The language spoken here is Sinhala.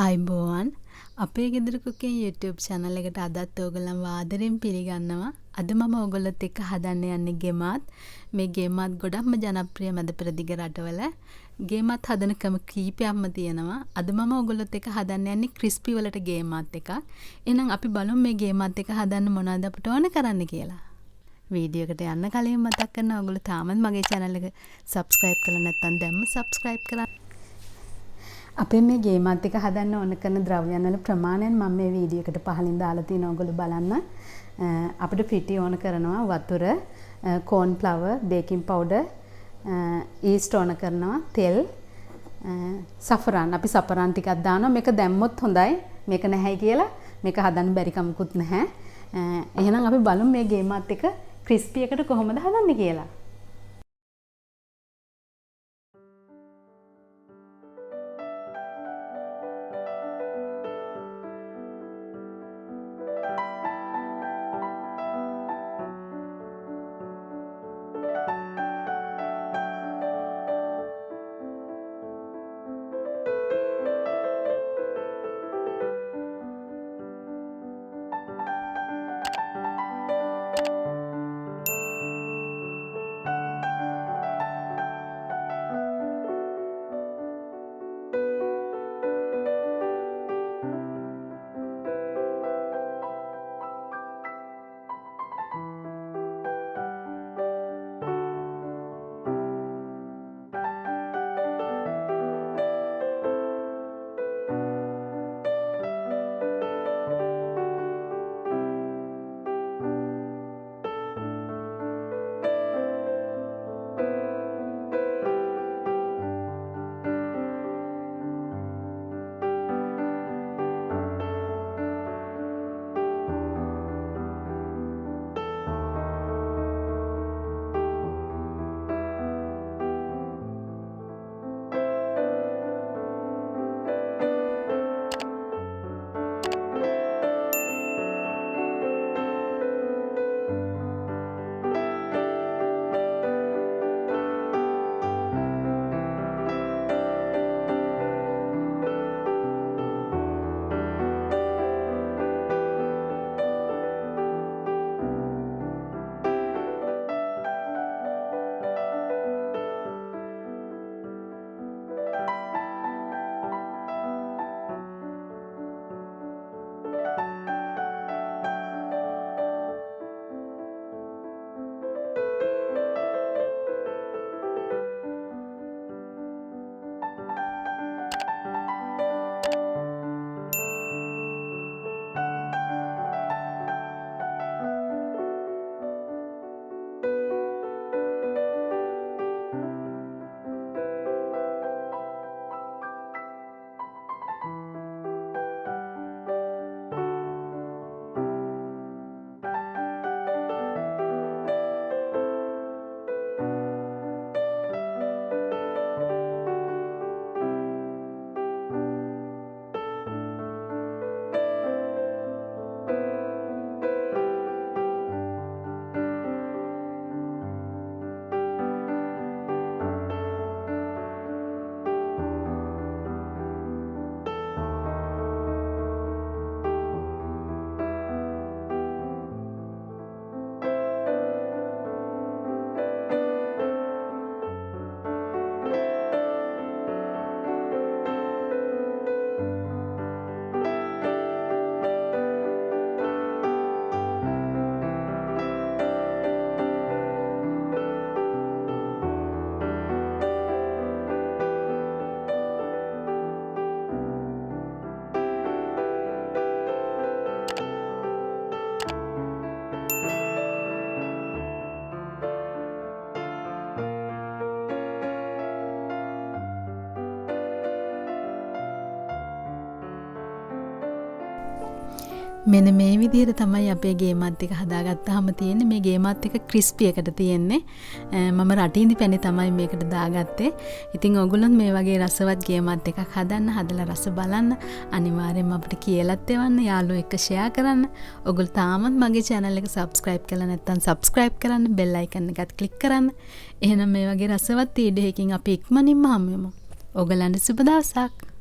අයිබෝවන් අපේ ගෙදර කුකින් YouTube channel එකට අදත් ඕගොල්ලන්ව ආදරෙන් පිළිගන්නවා. අද මම ඕගොල්ලොත් එක්ක හදන්න යන්නේ ගෙමත්. මේ ගෙමත් ගොඩක්ම ජනප්‍රිය මැද ප්‍රදිග රටවල. ගෙමත් හදන ක්‍රම කීපයක්ම තියෙනවා. අද මම ඕගොල්ලොත් එක්ක හදන්න යන්නේ ක්‍රිස්පි වලට ගෙමත් එකක්. එහෙනම් අපි බලමු මේ ගෙමත් එක හදන්න මොනවද අපිට ඕන කරන්න කියලා. වීඩියෝ එකට යන්න කලින් මතක් කරනවා ඔයගොල්ලෝ තාමත් මගේ channel එක subscribe කරලා නැත්නම් දැම්ම subscribe කරන්න. අපේ මේ ගේමත් එක හදන්න ඕන කරන ද්‍රව්‍යයන් වල ප්‍රමාණයෙන් මම මේ වීඩියෝ එකට පහලින් දාලා තියෙනවා ඔයගොල්ලෝ බලන්න. අපිට පිටි ඕන කරනවා වතුර, corn flour, baking powder, yeast ඕන කරනවා, තෙල්, සෆරාන්. අපි සෆරාන් ටිකක් දානවා. මේක දැම්මොත් හොඳයි. මේක නැහැයි කියලා මේක හදන්න බැරි කමකුත් නැහැ. එහෙනම් අපි බලමු මේ ගේමත් එක ක්‍රිස්පි එකට කොහොමද හදන්නේ කියලා. මෙන්න මේ විදිහට තමයි අපේ ගේමත් එක හදාගත්තාම තියෙන්නේ. මේ ගේමත් එක ක්‍රිස්පි එකට තියෙන්නේ. මම රටින්දි පැණි තමයි මේකට දාගත්තේ. ඉතින් ඔයගොල්ලෝ මේ වගේ රසවත් ගේමත් එකක් හදන්න, හදලා රස බලන්න. අනිවාර්යෙන්ම අපිට කියලාත් එවන්න, යාළුවෝ එක්ක ෂෙයා කරන්න. ඔයගොල්ලෝ තාමත් මගේ channel එක subscribe කරලා නැත්නම් subscribe කරන්න, bell icon එකත් click කරන්න. එහෙනම් මේ වගේ රසවත් වීඩියෝ එකකින් අපි ඉක්මනින්ම හමු වෙමු. ඔයගලන්ට සුබ දවසක්.